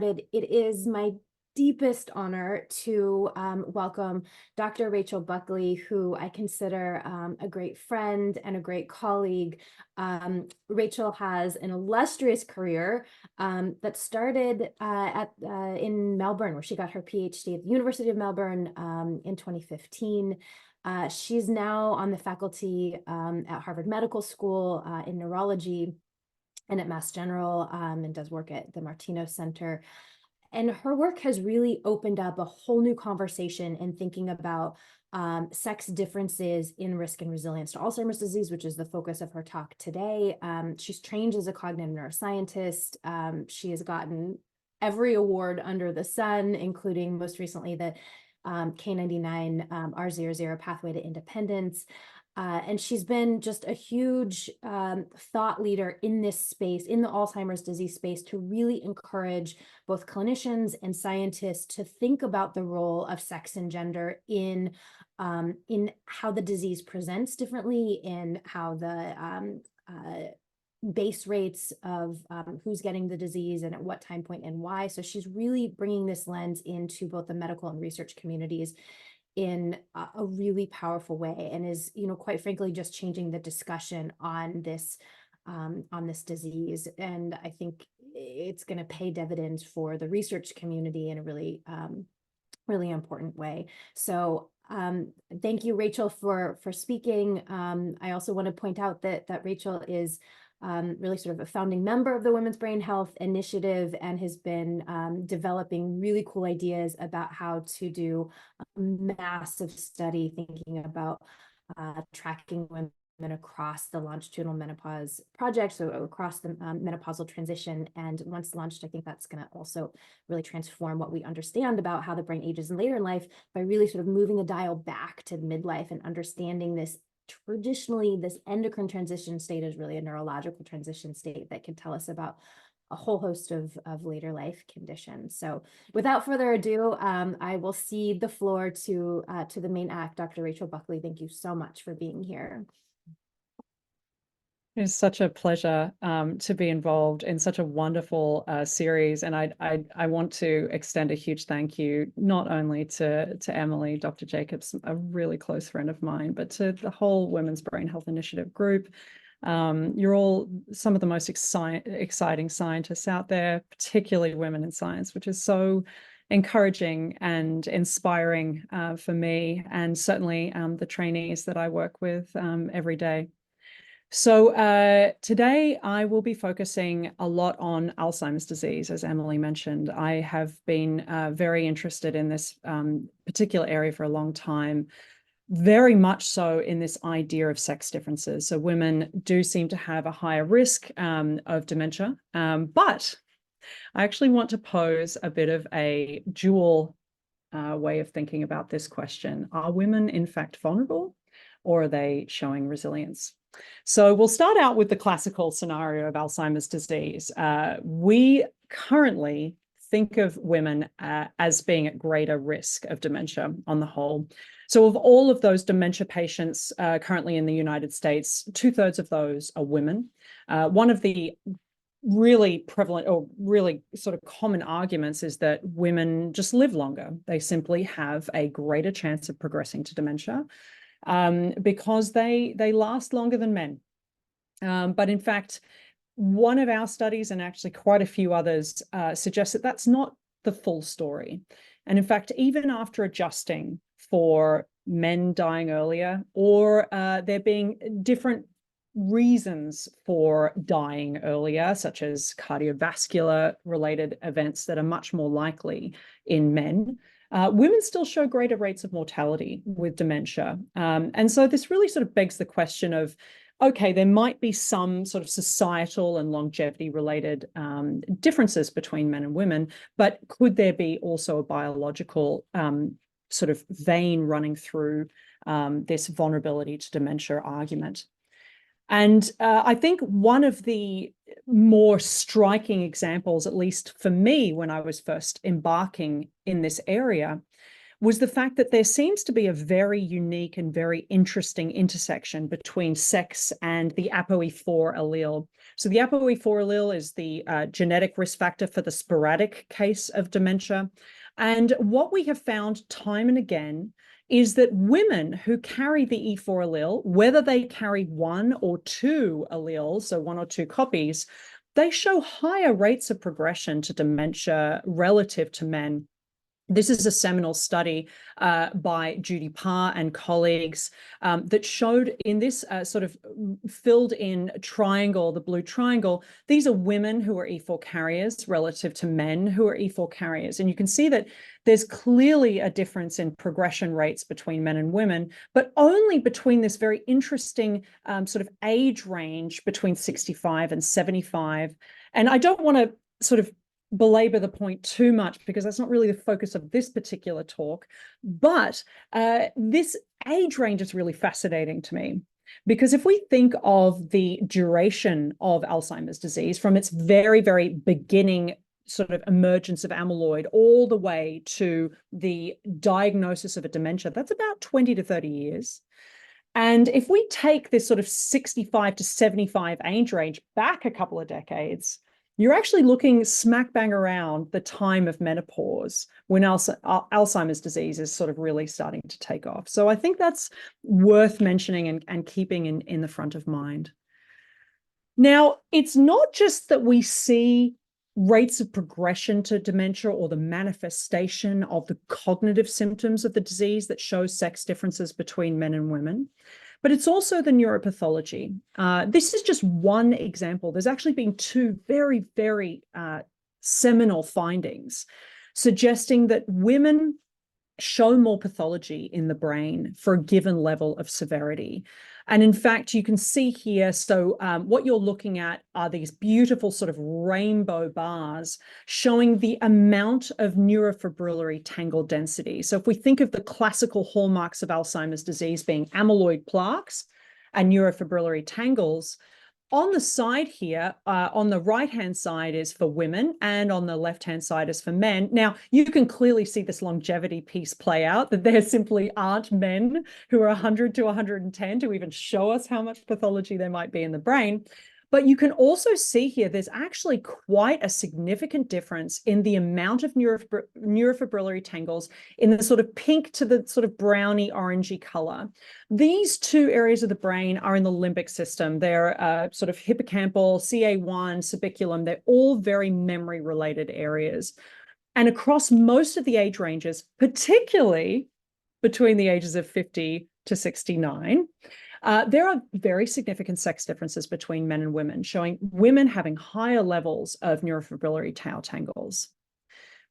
it is my deepest honor to welcome Dr. Rachel Buckley, who I consider a great friend and a great colleague. Rachel has an illustrious career that started in Melbourne, where she got her PhD at the University of Melbourne in 2015. She's now on the faculty at Harvard Medical School in neurology and at Mass General, and does work at the Martino Center. And her work has really opened up a whole new conversation in thinking about sex differences in risk and resilience to Alzheimer's disease, which is the focus of her talk today. She's trained as a cognitive neuroscientist. She has gotten every award under the sun, including most recently the K99 R00 Pathway to Independence. And she's been just a huge thought leader in this space, in the Alzheimer's disease space, to really encourage both clinicians and scientists to think about the role of sex and gender in how the disease presents differently, in how the base rates of who's getting the disease and at what time point and why. So she's really bringing this lens into both the medical and research communities in a really powerful way, and is, quite frankly, just changing the discussion on this disease. And I think it's going to pay dividends for the research community in a really, really important way. So thank you, Rachel, for speaking. I also want to point out that Rachel is really sort of a founding member of the Women's Brain Health Initiative, and has been developing really cool ideas about how to do a massive study thinking about tracking women across the longitudinal menopause project, so across the menopausal transition. And once launched, I think that's going to also really transform what we understand about how the brain ages in later in life, by really sort of moving the dial back to midlife and understanding this. Traditionally, this endocrine transition state is really a neurological transition state that can tell us about a whole host of later life conditions. So without further ado, I will cede the floor to the main act, Dr. Rachel Buckley. Thank you so much for being here. It's such a pleasure to be involved in such a wonderful series, and I want to extend a huge thank you not only to Emily, Dr. Jacobs, a really close friend of mine, but to the whole Women's Brain Health Initiative group. You're all some of the most exciting scientists out there, particularly women in science, which is so encouraging and inspiring for me, and certainly the trainees that I work with every day. So today I will be focusing a lot on Alzheimer's disease, as Emily mentioned. I have been very interested in this particular area for a long time, very much so in this idea of sex differences. So women do seem to have a higher risk of dementia, but I actually want to pose a bit of a dual way of thinking about this question. Are women in fact vulnerable, or are they showing resilience? So we'll start out with the classical scenario of Alzheimer's disease. We currently think of women as being at greater risk of dementia on the whole. So of all of those dementia patients currently in the United States, 2/3 of those are women. One of the really prevalent or really sort of common arguments is that women just live longer. They simply have a greater chance of progressing to dementia. Because they last longer than men. But in fact, one of our studies, and actually quite a few others, suggests that that's not the full story. And in fact, even after adjusting for men dying earlier, or there being different reasons for dying earlier, such as cardiovascular related events that are much more likely in men, women still show greater rates of mortality with dementia. And so this really sort of begs the question of, okay, there might be some sort of societal and longevity related differences between men and women, but could there be also a biological sort of vein running through this vulnerability to dementia argument? And I think one of the more striking examples, at least for me, when I was first embarking in this area, was the fact that there seems to be a very unique and very interesting intersection between sex and the ApoE4 allele. So the ApoE4 allele is the genetic risk factor for the sporadic case of dementia. And what we have found time and again is that women who carry the E4 allele, whether they carry one or two alleles, so one or two copies, they show higher rates of progression to dementia relative to men. This is a seminal study by Judy Parr and colleagues that showed in this sort of filled in triangle, the blue triangle, these are women who are E4 carriers relative to men who are E4 carriers. And you can see that there's clearly a difference in progression rates between men and women, but only between this very interesting sort of age range between 65 and 75. And I don't want to sort of belabor the point too much because that's not really the focus of this particular talk, but this age range is really fascinating to me, because if we think of the duration of Alzheimer's disease from its very, very beginning sort of emergence of amyloid all the way to the diagnosis of a dementia, that's about 20 to 30 years. And if we take this sort of 65 to 75 age range back a couple of decades, you're actually looking smack bang around the time of menopause when Alzheimer's disease is sort of really starting to take off. So I think that's worth mentioning and keeping in the front of mind. Now, it's not just that we see rates of progression to dementia or the manifestation of the cognitive symptoms of the disease that shows sex differences between men and women, but it's also the neuropathology. This is just one example. There's actually been two very, very seminal findings suggesting that women show more pathology in the brain for a given level of severity. And in fact, you can see here, so what you're looking at are these beautiful sort of rainbow bars showing the amount of neurofibrillary tangle density. So if we think of the classical hallmarks of Alzheimer's disease being amyloid plaques and neurofibrillary tangles, on the side here, on the right-hand side is for women and on the left-hand side is for men. Now, you can clearly see this longevity piece play out, that there simply aren't men who are 100 to 110 to even show us how much pathology there might be in the brain. But you can also see here, there's actually quite a significant difference in the amount of neurofibrillary tangles in the sort of pink to the sort of browny orangey color. These two areas of the brain are in the limbic system. They're sort of hippocampal, CA1, subiculum. They're all very memory related areas. And across most of the age ranges, particularly between the ages of 50 to 69, there are very significant sex differences between men and women, showing women having higher levels of neurofibrillary tau tangles.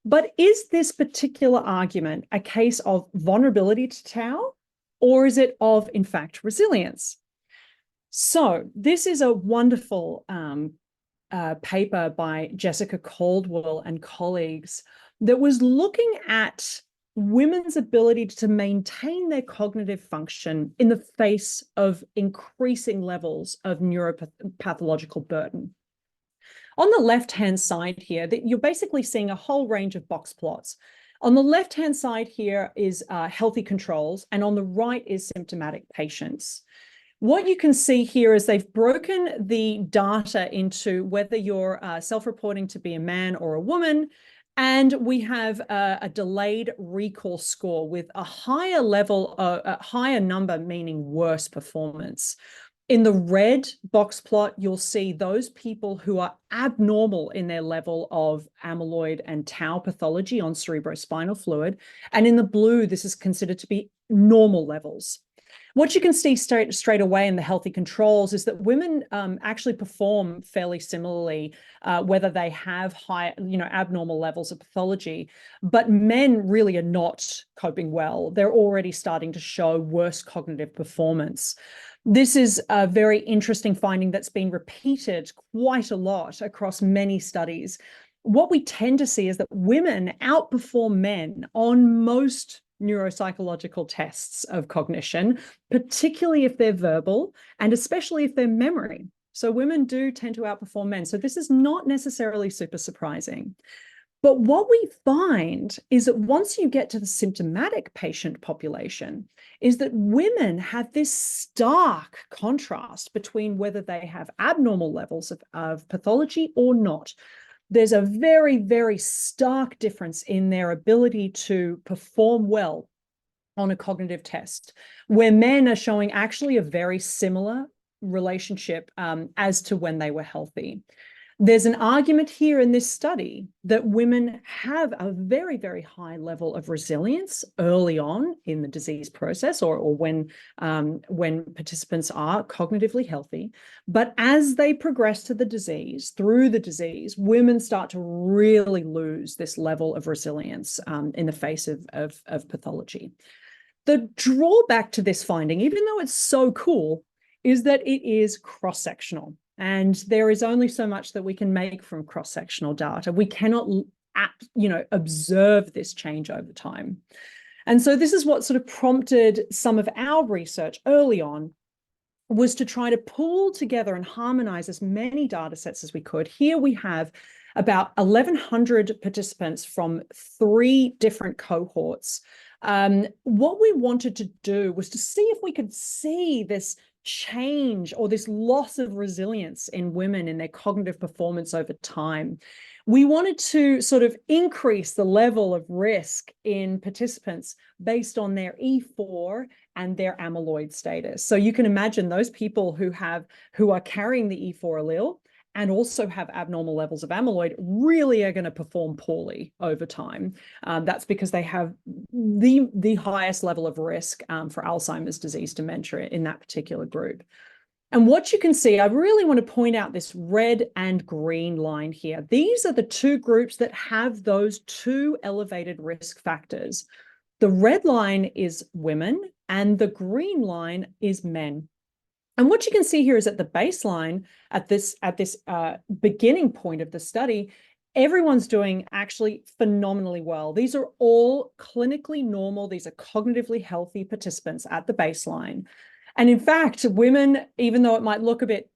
But is this particular argument a case of vulnerability to tau, or is it of, in fact, resilience? So this is a wonderful paper by Jessica Caldwell and colleagues that was looking at women's ability to maintain their cognitive function in the face of increasing levels of neuropathological burden. On the left-hand side here, you're basically seeing a whole range of box plots. On the left-hand side here is healthy controls, and on the right is symptomatic patients. What you can see here is they've broken the data into whether you're self-reporting to be a man or a woman, and we have a delayed recall score with a higher level, a higher number, meaning worse performance. In the red box plot, you'll see those people who are abnormal in their level of amyloid and tau pathology on cerebrospinal fluid. And in the blue, this is considered to be normal levels. What you can see straight away in the healthy controls is that women actually perform fairly similarly, whether they have high, abnormal levels of pathology, but men really are not coping well. They're already starting to show worse cognitive performance. This is a very interesting finding that's been repeated quite a lot across many studies. What we tend to see is that women outperform men on most neuropsychological tests of cognition, particularly if they're verbal and especially if they're memory. So women do tend to outperform men. So this is not necessarily super surprising. But what we find is that once you get to the symptomatic patient population, is that women have this stark contrast between whether they have abnormal levels of pathology or not. There's a very, very stark difference in their ability to perform well on a cognitive test, where men are showing actually a very similar relationship as to when they were healthy. There's an argument here in this study that women have a very, very high level of resilience early on in the disease process, or when participants are cognitively healthy. But as they progress to the disease, through the disease, women start to really lose this level of resilience in the face of pathology. The drawback to this finding, even though it's so cool, is that it is cross-sectional. And there is only so much that we can make from cross-sectional data. We cannot, observe this change over time. And so this is what sort of prompted some of our research early on, was to try to pull together and harmonize as many data sets as we could. Here we have about 1,100 participants from 3 different cohorts. What we wanted to do was to see if we could see this change or this loss of resilience in women in their cognitive performance over time. We wanted to sort of increase the level of risk in participants based on their E4 and their amyloid status. So you can imagine those people who are carrying the E4 allele and also have abnormal levels of amyloid really are going to perform poorly over time. That's because they have the highest level of risk for Alzheimer's disease dementia in that particular group. And what you can see, I really want to point out this red and green line here. These are the 2 groups that have those 2 elevated risk factors. The red line is women and the green line is men. And what you can see here is at the baseline, at this beginning point of the study, everyone's doing actually phenomenally well. These are all clinically normal. These are cognitively healthy participants at the baseline. And in fact, women, even though it might look a bit,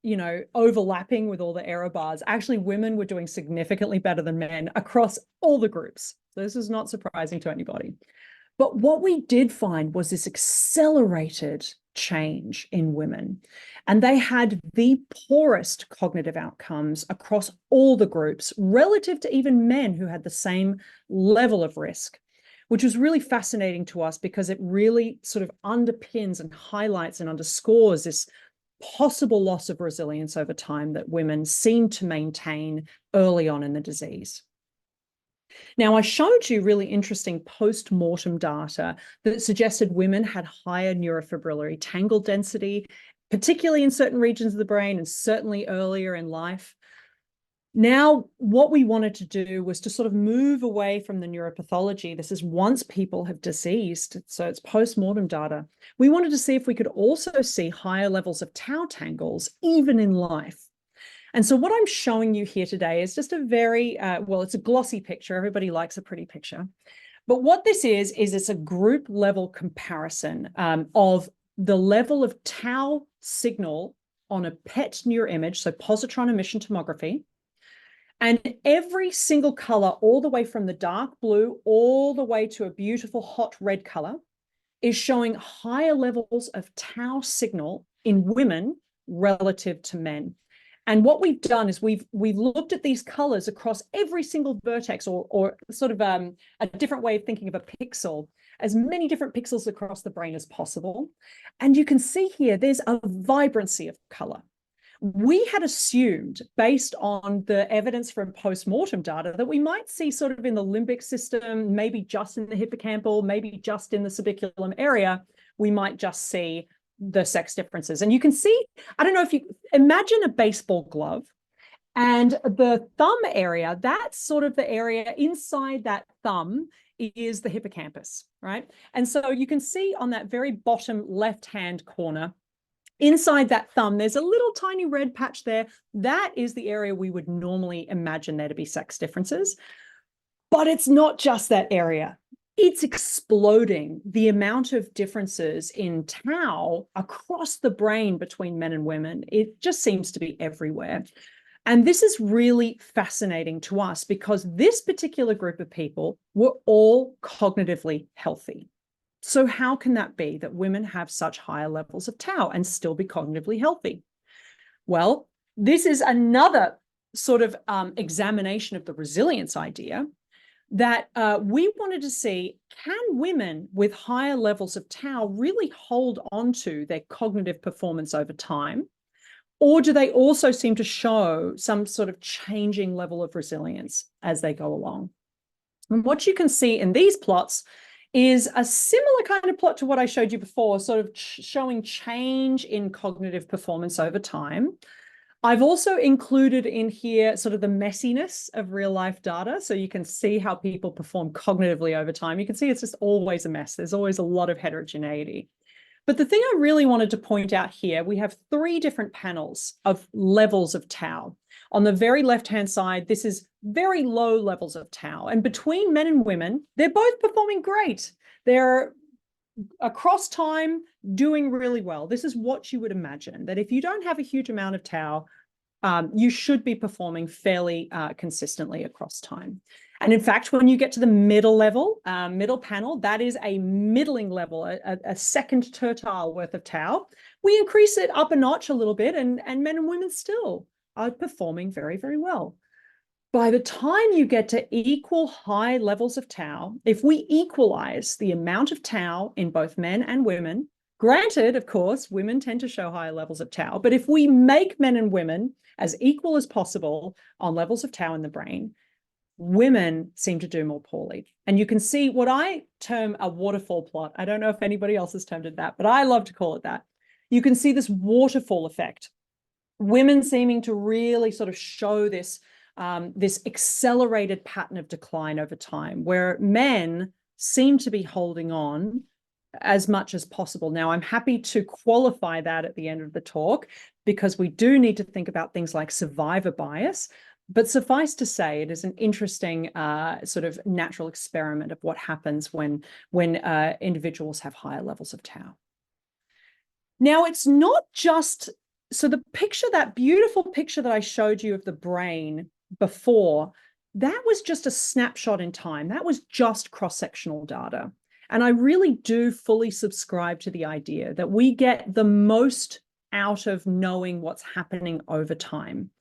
overlapping with all the error bars, actually women were doing significantly better than men across all the groups. So this is not surprising to anybody. But what we did find was this accelerated change in women. And they had the poorest cognitive outcomes across all the groups, relative to even men who had the same level of risk, which was really fascinating to us because it really sort of underpins and highlights and underscores this possible loss of resilience over time that women seem to maintain early on in the disease. Now, I showed you really interesting post-mortem data that suggested women had higher neurofibrillary tangle density, particularly in certain regions of the brain and certainly earlier in life. Now, what we wanted to do was to sort of move away from the neuropathology. This is once people have deceased, so it's post-mortem data. We wanted to see if we could also see higher levels of tau tangles, even in life. And so what I'm showing you here today is just a very, it's a glossy picture. Everybody likes a pretty picture. But what this is it's a group level comparison of the level of tau signal on a PET neuroimage, so positron emission tomography. And every single color, all the way from the dark blue all the way to a beautiful hot red color, is showing higher levels of tau signal in women relative to men. And what we've done is we've looked at these colors across every single vertex, or sort of a different way of thinking of a pixel, as many different pixels across the brain as possible. And you can see here, there's a vibrancy of color. We had assumed, based on the evidence from post-mortem data, that we might see sort of in the limbic system, maybe just in the hippocampal, maybe just in the subiculum area, we might just see the sex differences. And you can see, I don't know if you imagine a baseball glove, and the thumb area, that's sort of the area inside that thumb is the hippocampus, right? And so you can see on that very bottom left-hand corner, inside that thumb, there's a little tiny red patch there. That is the area we would normally imagine there to be sex differences. But it's not just that area. It's exploding, the amount of differences in tau across the brain between men and women. It just seems to be everywhere. And this is really fascinating to us because this particular group of people were all cognitively healthy. So how can that be that women have such higher levels of tau and still be cognitively healthy? Well, this is another sort of examination of the resilience idea that we wanted to see, can women with higher levels of tau really hold on to their cognitive performance over time? Or do they also seem to show some sort of changing level of resilience as they go along? And what you can see in these plots is a similar kind of plot to what I showed you before, sort of showing change in cognitive performance over time. I've also included in here sort of the messiness of real life data. So you can see how people perform cognitively over time. You can see it's just always a mess. There's always a lot of heterogeneity. But the thing I really wanted to point out here, we have 3 different panels of levels of tau. On the very left-hand side, this is very low levels of tau. And between men and women, they're both performing great. They're across time doing really well. This is what you would imagine, that if you don't have a huge amount of tau, you should be performing fairly consistently across time. And in fact, when you get to the middle level, middle panel, that is a middling level, a second tertile worth of tau. We increase it up a notch a little bit, and men and women still are performing very, very well. By the time you get to equal high levels of tau, if we equalize the amount of tau in both men and women, granted, of course, women tend to show higher levels of tau, but if we make men and women as equal as possible on levels of tau in the brain, women seem to do more poorly. And you can see what I term a waterfall plot. I don't know if anybody else has termed it that, but I love to call it that. You can see this waterfall effect. Women seeming to really sort of show this this accelerated pattern of decline over time, where men seem to be holding on as much as possible. Now, I'm happy to qualify that at the end of the talk, because we do need to think about things like survivor bias. But suffice to say, it is an interesting sort of natural experiment of what happens when individuals have higher levels of tau. Now, it's not just, so the picture, that beautiful picture that I showed you of the brain before, that was just a snapshot in time. That was just cross-sectional data. And I really do fully subscribe to the idea that we get the most out of knowing what's happening over time,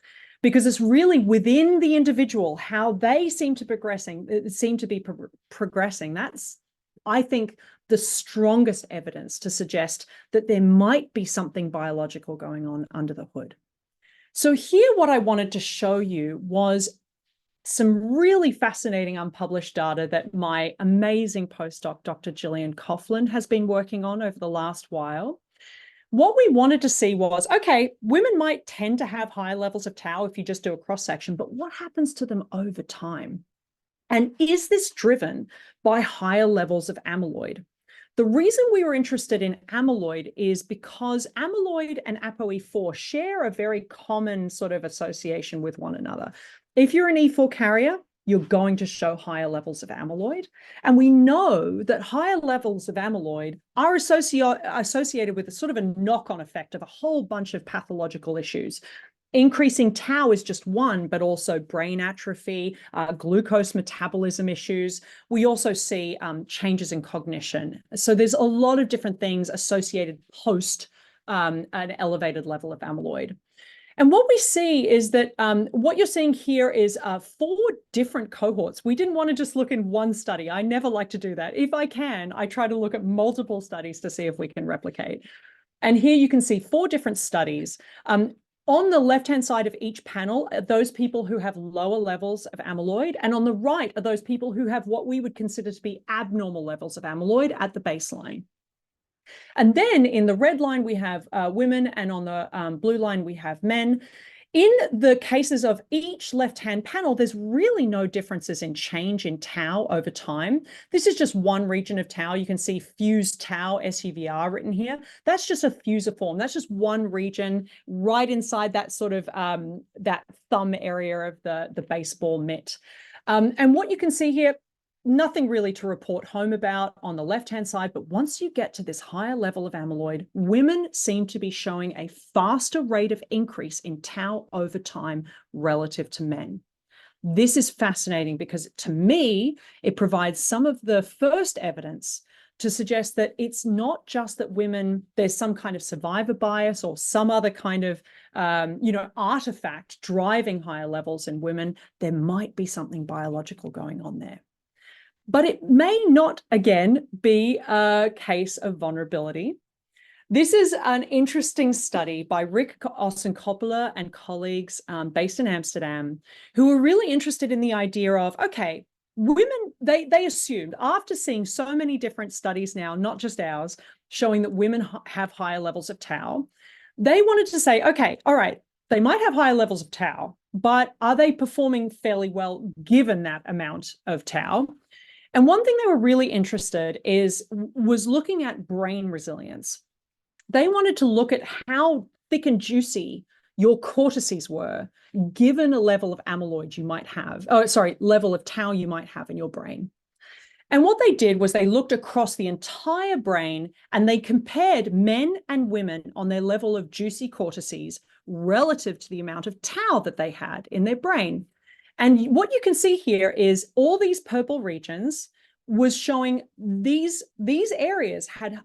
because it's really within the individual how they seem to be progressing. That's, I think, the strongest evidence to suggest that there might be something biological going on under the hood. So here, what I wanted to show you was some really fascinating unpublished data that my amazing postdoc, Dr. Gillian Coughlin, has been working on over the last while. What we wanted to see was, okay, women might tend to have high levels of tau if you just do a cross-section, but what happens to them over time? And is this driven by higher levels of amyloid? The reason we were interested in amyloid is because amyloid and ApoE4 share a very common sort of association with one another. If you're an E4 carrier, you're going to show higher levels of amyloid. And we know that higher levels of amyloid are associated with a sort of a knock-on effect of a whole bunch of pathological issues. Increasing tau is just one, but also brain atrophy, glucose metabolism issues. We also see changes in cognition. So there's a lot of different things associated post an elevated level of amyloid. And what we see is that what you're seeing here is 4 different cohorts. We didn't want to just look in one study. I never like to do that. If I can, I try to look at multiple studies to see if we can replicate. And here you can see 4 different studies. On the left-hand side of each panel are those people who have lower levels of amyloid, and on the right are those people who have what we would consider to be abnormal levels of amyloid at the baseline. And then in the red line, we have women, and on the blue line, we have men. In the cases of each left-hand panel, there's really no differences in change in tau over time. This is just one region of tau. You can see fused tau, SUVR, written here. That's just a fusiform. That's just one region right inside that sort of that thumb area of the baseball mitt. And what you can see here, nothing really to report home about on the left-hand side, but once you get to this higher level of amyloid, women seem to be showing a faster rate of increase in tau over time relative to men. This is fascinating because to me, it provides some of the first evidence to suggest that it's not just that women, there's some kind of survivor bias or some other kind of, artifact driving higher levels in women. There might be something biological going on there. But it may not, again, be a case of vulnerability. This is an interesting study by Rick Ossenkoppeler and colleagues based in Amsterdam, who were really interested in the idea of, okay, women, they assumed, after seeing so many different studies now, not just ours, showing that women have higher levels of tau, they wanted to say, okay, all right, they might have higher levels of tau, but are they performing fairly well given that amount of tau? And one thing they were really interested was looking at brain resilience. They wanted to look at how thick and juicy your cortices were, given a level of amyloid you might have, level of tau you might have in your brain. And what they did was they looked across the entire brain and they compared men and women on their level of juicy cortices relative to the amount of tau that they had in their brain. And what you can see here is all these purple regions was showing these areas had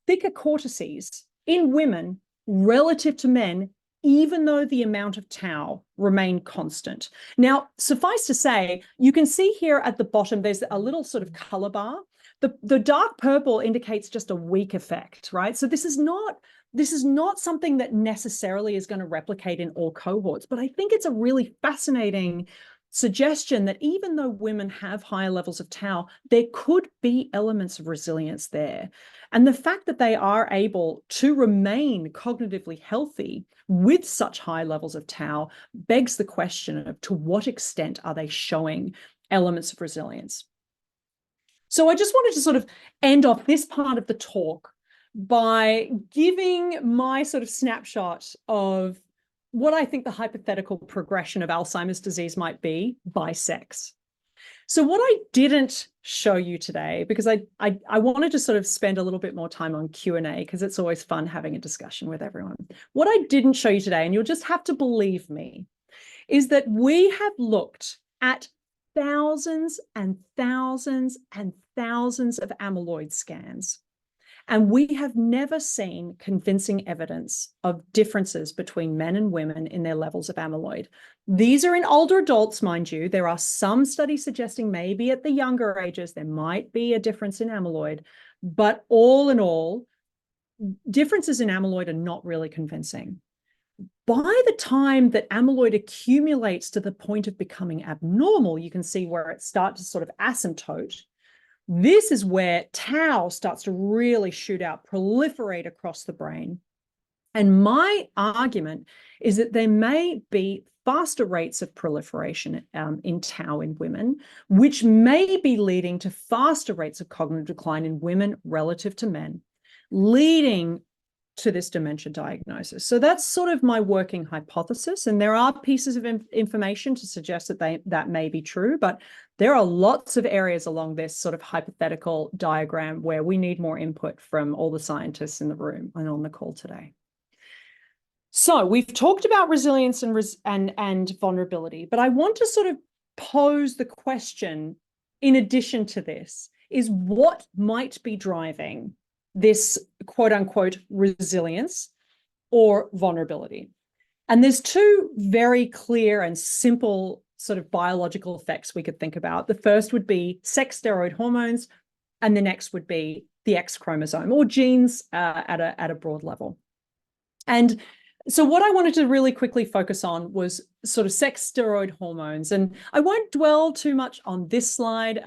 thicker cortices in women relative to men, even though the amount of tau remained constant. Now, suffice to say, you can see here at the bottom, there's a little sort of color bar. The dark purple indicates just a weak effect, right? So this is not something that necessarily is going to replicate in all cohorts, but I think it's a really fascinating suggestion that even though women have higher levels of tau, there could be elements of resilience there. And the fact that they are able to remain cognitively healthy with such high levels of tau begs the question of to what extent are they showing elements of resilience? So I just wanted to sort of end off this part of the talk by giving my sort of snapshot of what I think the hypothetical progression of Alzheimer's disease might be by sex. So what I didn't show you today, because I wanted to sort of spend a little bit more time on Q&A because it's always fun having a discussion with everyone. What I didn't show you today, and you'll just have to believe me, is that we have looked at thousands and thousands and thousands of amyloid scans. And we have never seen convincing evidence of differences between men and women in their levels of amyloid. These are in older adults, mind you. There are some studies suggesting maybe at the younger ages there might be a difference in amyloid. But all in all, differences in amyloid are not really convincing. By the time that amyloid accumulates to the point of becoming abnormal, you can see where it starts to sort of asymptote. This is where tau starts to really shoot out, proliferate across the brain. And my argument is that there may be faster rates of proliferation in tau in women, which may be leading to faster rates of cognitive decline in women relative to men, leading to this dementia diagnosis. So that's sort of my working hypothesis. And there are pieces of information to suggest that that may be true, but there are lots of areas along this sort of hypothetical diagram where we need more input from all the scientists in the room and on the call today. So we've talked about resilience and vulnerability, but I want to sort of pose the question in addition to this is what might be driving this quote unquote resilience or vulnerability. And there's two very clear and simple sort of biological effects we could think about. The first would be sex steroid hormones, and the next would be the X chromosome or genes at a broad level. And so what I wanted to really quickly focus on was sort of sex steroid hormones. And I won't dwell too much on this slide.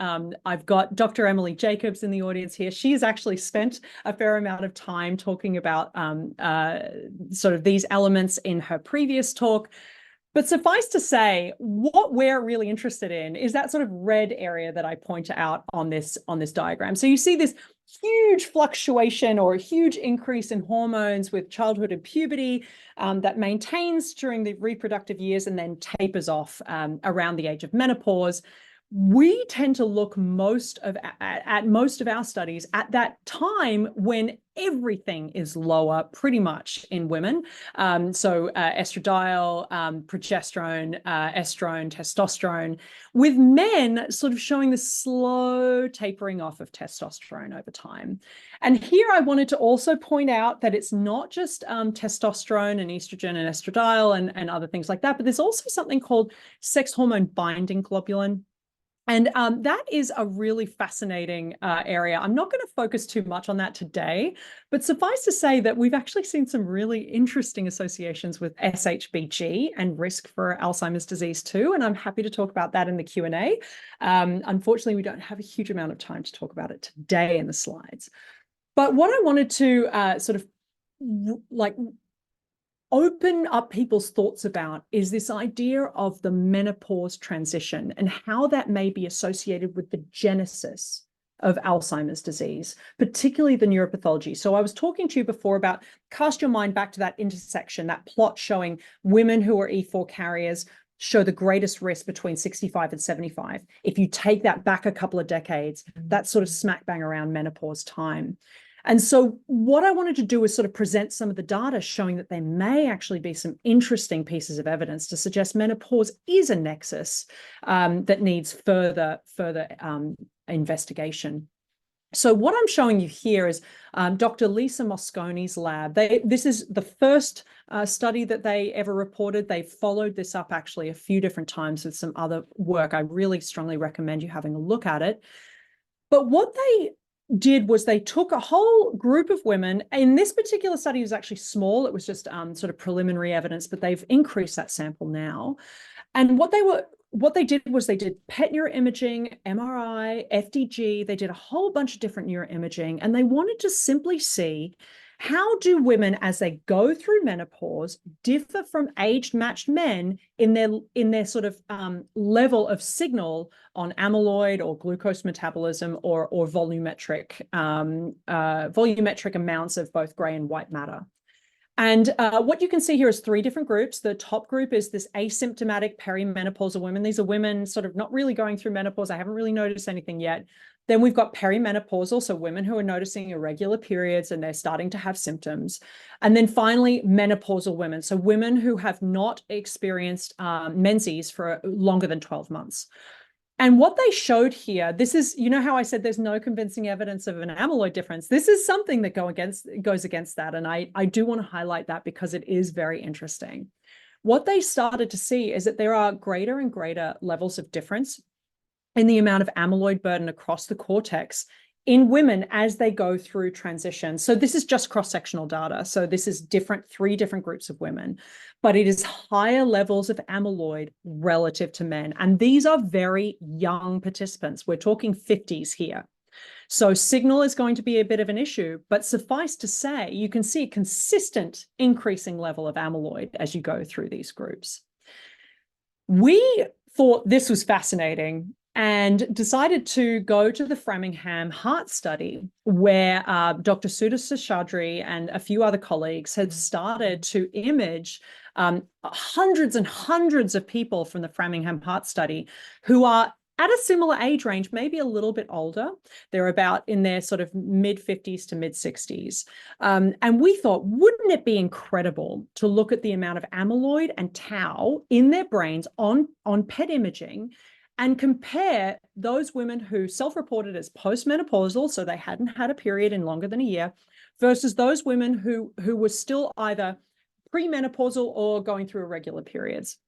I've got Dr. Emily Jacobs in the audience here. She's actually spent a fair amount of time talking about sort of these elements in her previous talk. But suffice to say, what we're really interested in is that sort of red area that I point out on this diagram. So you see this huge fluctuation or a huge increase in hormones with childhood and puberty that maintains during the reproductive years and then tapers off around the age of menopause. we tend to look at most of our studies at that time when everything is lower pretty much in women. So estradiol, progesterone, estrone, testosterone, with men sort of showing the slow tapering off of testosterone over time. And here I wanted to also point out that it's not just testosterone and estrogen and estradiol and other things like that, but there's also something called sex hormone binding globulin. And that is a really fascinating area. I'm not going to focus too much on that today, but suffice to say that we've actually seen some really interesting associations with SHBG and risk for Alzheimer's disease too. And I'm happy to talk about that in the Q&A. Unfortunately, we don't have a huge amount of time to talk about it today in the slides. But what I wanted to sort of like open up people's thoughts about is this idea of the menopause transition and how that may be associated with the genesis of Alzheimer's disease, particularly the neuropathology. So I was talking to you before about, cast your mind back to that intersection, that plot showing women who are E4 carriers show the greatest risk between 65 and 75. If you take that back a couple of decades, that's sort of smack bang around menopause time. And so what I wanted to do is sort of present some of the data showing that there may actually be some interesting pieces of evidence to suggest menopause is a nexus that needs further investigation. So what I'm showing you here is Dr. Lisa Mosconi's lab. This is the first study that they ever reported. They followed this up actually a few different times with some other work. I really strongly recommend you having a look at it. But what they did was they took a whole group of women. In this particular study, it was actually small. It was just sort of preliminary evidence, but they've increased that sample now. And what they did was they did PET neuroimaging, MRI, FDG. They did a whole bunch of different neuroimaging, and they wanted to simply see, how do women, as they go through menopause, differ from age-matched men in their sort of level of signal on amyloid or glucose metabolism or volumetric amounts of both gray and white matter? And what you can see here is 3 different groups. The top group is this asymptomatic perimenopausal women. These are women sort of not really going through menopause. I haven't really noticed anything yet. Then we've got perimenopausal, so women who are noticing irregular periods and they're starting to have symptoms. And then finally, menopausal women, so women who have not experienced menses for longer than 12 months. And what they showed here, this is, you know how I said there's no convincing evidence of an amyloid difference? This is something that goes against that. And I do want to highlight that because it is very interesting. What they started to see is that there are greater and greater levels of difference in the amount of amyloid burden across the cortex in women as they go through transition. So this is just cross-sectional data. So this is 3 different groups of women, but it is higher levels of amyloid relative to men. And these are very young participants. We're talking 50s here. So signal is going to be a bit of an issue, but suffice to say, you can see a consistent increasing level of amyloid as you go through these groups. We thought this was fascinating and decided to go to the Framingham Heart Study, where Dr. Sudha Seshadri and a few other colleagues had started to image hundreds and hundreds of people from the Framingham Heart Study who are at a similar age range, maybe a little bit older. They're about in their sort of mid-50s to mid-60s. And we thought, wouldn't it be incredible to look at the amount of amyloid and tau in their brains on PET imaging and compare those women who self-reported as postmenopausal, so they hadn't had a period in longer than a year, versus those women who were still either premenopausal or going through irregular periods.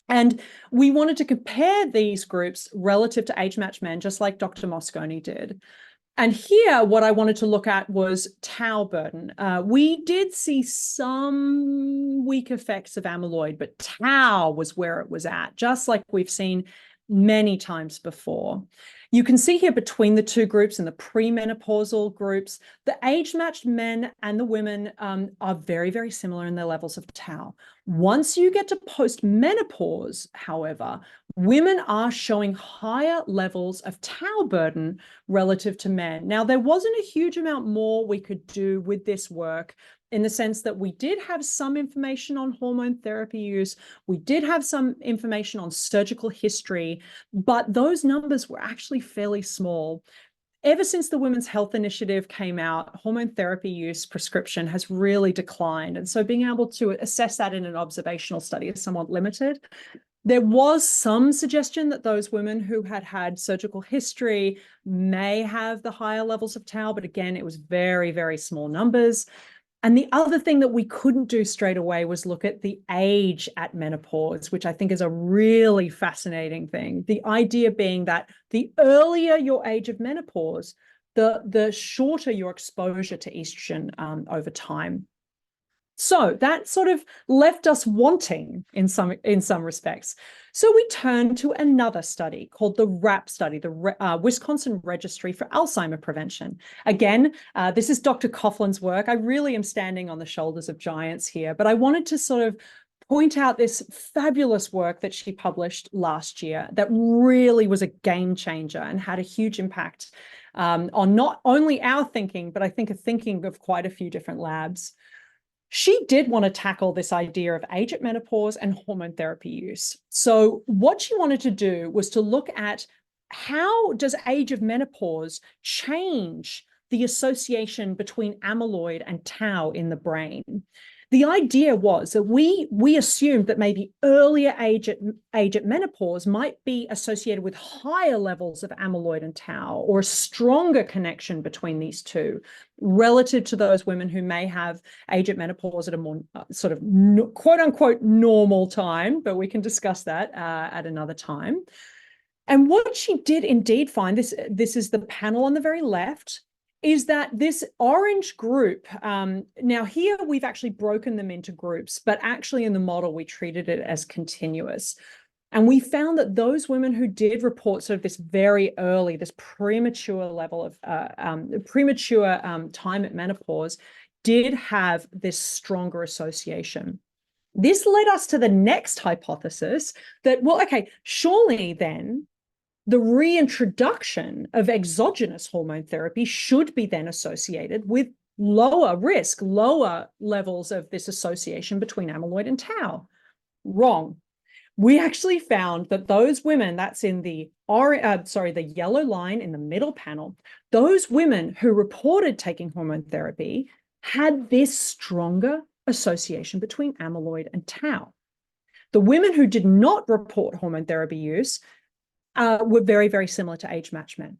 And we wanted to compare these groups relative to age-matched men, just like Dr. Mosconi did. And here, what I wanted to look at was tau burden. We did see some weak effects of amyloid, but tau was where it was at, just like we've seen many times before. You can see here between the 2 groups and the premenopausal groups, the age-matched men and the women are very, very similar in their levels of tau. Once you get to postmenopause, however, women are showing higher levels of tau burden relative to men. Now, there wasn't a huge amount more we could do with this work. in the sense that we did have some information on hormone therapy use. We did have some information on surgical history, but those numbers were actually fairly small. Ever since the Women's Health Initiative came out, hormone therapy use prescription has really declined. And so being able to assess that in an observational study is somewhat limited. There was some suggestion that those women who had had surgical history may have the higher levels of tau, but again, it was very, very small numbers. And the other thing that we couldn't do straight away was look at the age at menopause, which I think is a really fascinating thing. The idea being that the earlier your age of menopause, the shorter your exposure to estrogen over time. So that sort of left us wanting in some respects. So we turned to another study called the WRAP study, the Wisconsin Registry for Alzheimer Prevention. Again, this is Dr. Coughlin's work. I really am standing on the shoulders of giants here, but I wanted to sort of point out this fabulous work that she published last year that really was a game changer and had a huge impact on not only our thinking, but I think a thinking of quite a few different labs. She did want to tackle this idea of age at menopause and hormone therapy use. So what she wanted to do was to look at how does age of menopause change the association between amyloid and tau in the brain. The idea was that we assumed that maybe earlier age at menopause might be associated with higher levels of amyloid and tau, or a stronger connection between these two relative to those women who may have age at menopause at a more sort of quote unquote normal time, but we can discuss that at another time. And what she did indeed find, this is the panel on the very left, is that this orange group, now here we've actually broken them into groups, but actually in the model we treated it as continuous. And we found that those women who did report sort of this very early, this premature level of time at menopause did have this stronger association. This led us to the next hypothesis that, well, okay, surely then the reintroduction of exogenous hormone therapy should be then associated with lower risk, lower levels of this association between amyloid and tau. Wrong. We actually found that those women, that's in the yellow line in the middle panel, those women who reported taking hormone therapy had this stronger association between amyloid and tau. The women who did not report hormone therapy use were very, very similar to age-matched men.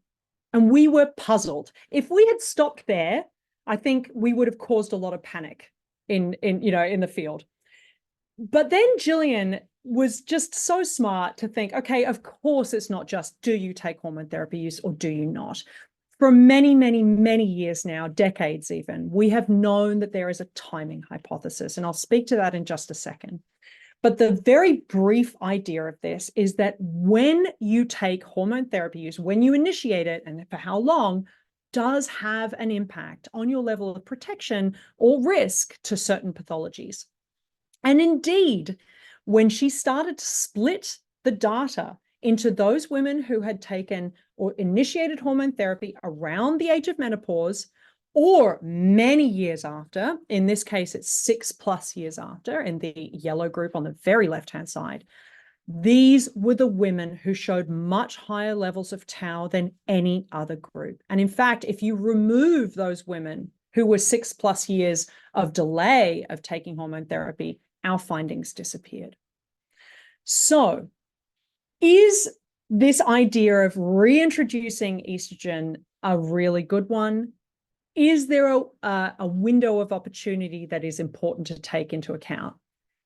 And we were puzzled. If we had stopped there, I think we would have caused a lot of panic in the field. But then Gillian was just so smart to think, okay, of course it's not just do you take hormone therapy use or do you not? For many, many, many years now, decades even, we have known that there is a timing hypothesis, and I'll speak to that in just a second. But the very brief idea of this is that when you take hormone therapy use, when you initiate it and for how long, does have an impact on your level of protection or risk to certain pathologies. And indeed, when she started to split the data into those women who had taken or initiated hormone therapy around the age of menopause, or many years after, in this case, it's 6+ years after, in the yellow group on the very left-hand side, these were the women who showed much higher levels of tau than any other group. And in fact, if you remove those women who were 6+ years of delay of taking hormone therapy, our findings disappeared. So is this idea of reintroducing estrogen a really good one? Is there a window of opportunity that is important to take into account?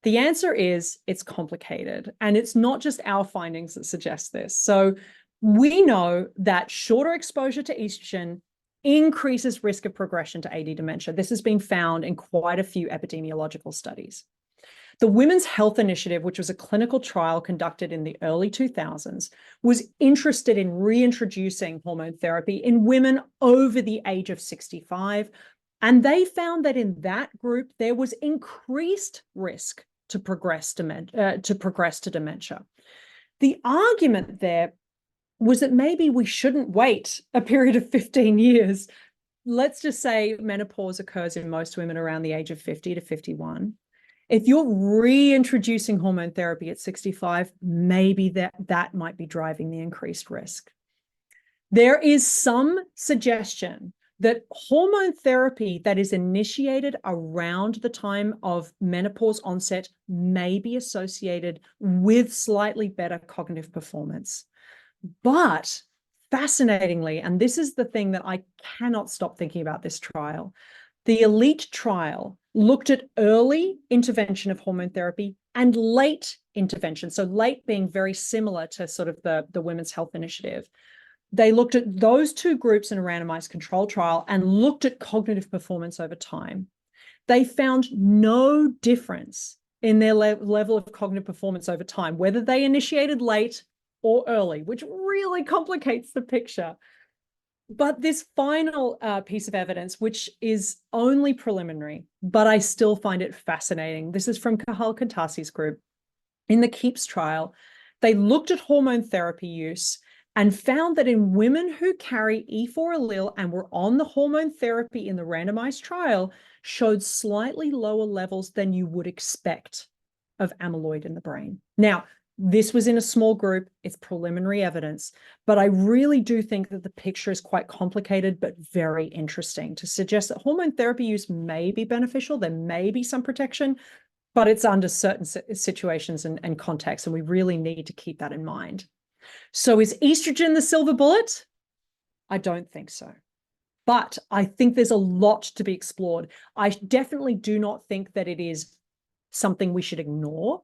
The answer is it's complicated, and it's not just our findings that suggest this. So we know that shorter exposure to estrogen increases risk of progression to AD dementia. This has been found in quite a few epidemiological studies. The Women's Health Initiative, which was a clinical trial conducted in the early 2000s, was interested in reintroducing hormone therapy in women over the age of 65. And they found that in that group, there was increased risk to progress to dementia. The argument there was that maybe we shouldn't wait a period of 15 years let's just say menopause occurs in most women around the age of 50 to 51. If you're reintroducing hormone therapy at 65, maybe that might be driving the increased risk. There is some suggestion that hormone therapy that is initiated around the time of menopause onset may be associated with slightly better cognitive performance. But fascinatingly, and this is the thing that I cannot stop thinking about this trial, the ELITE trial looked at early intervention of hormone therapy and late intervention. So late being very similar to sort of the Women's Health Initiative. They looked at those two groups in a randomized control trial and looked at cognitive performance over time. They found no difference in their level of cognitive performance over time, whether they initiated late or early, which really complicates the picture. But this final piece of evidence, which is only preliminary, but I still find it fascinating. This is from Kahal Kantasi's group. In the KEEPS trial, they looked at hormone therapy use and found that in women who carry E4 allele and were on the hormone therapy in the randomized trial, showed slightly lower levels than you would expect of amyloid in the brain. Now, this was in a small group, it's preliminary evidence, but I really do think that the picture is quite complicated, but very interesting to suggest that hormone therapy use may be beneficial. There may be some protection, but it's under certain situations and contexts, and we really need to keep that in mind. So is estrogen the silver bullet? I don't think so. But I think there's a lot to be explored. I definitely do not think that it is something we should ignore.